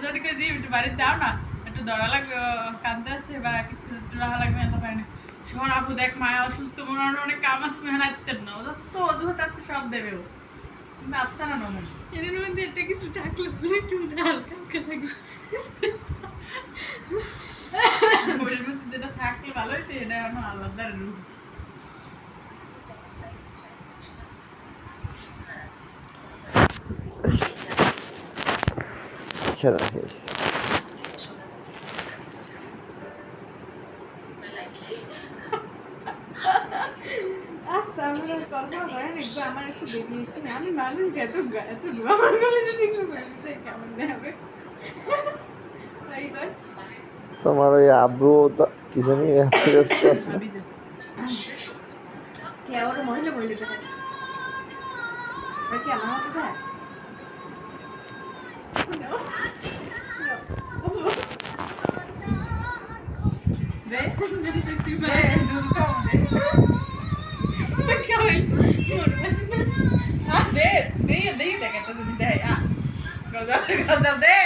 যদি কেউ যে একটু বাড়িতে দাও না একটু ধরা লাগবে কাঁদতে আসছে বা কিছু একটু রাহা লাগবে এত পারে শহর আপু দেখ মায়া অসুস্থ মনে হয় অনেক কাম আছে মেহনাইতের না ও যত অজুহাত আছে সব দেবে ও কিন্তু আফসানা নমন এর মধ্যে একটা কিছু থাকলে বলে একটু হালকা হালকা লাগে ওর মধ্যে যেটা থাকলে ভালো হইতো এটা আমার আলাদা রূপ খেলা শেষ আচ্ছা আমার কল্পনা করেন একটু আমার একটু বেশি এসছে না আমি মানুষ এত এত আমার গলে যদি কেমন দেখাবে এইবার তোমার ওই আব্বু কি জানি ফিরোজটা আছে ভাবি যে কে ওর মহিলা মহিলা দেখা কি আমার মতো দেখ দে দুধ কম দে দে দেখ একটা যদি দেয় গজল গজল দে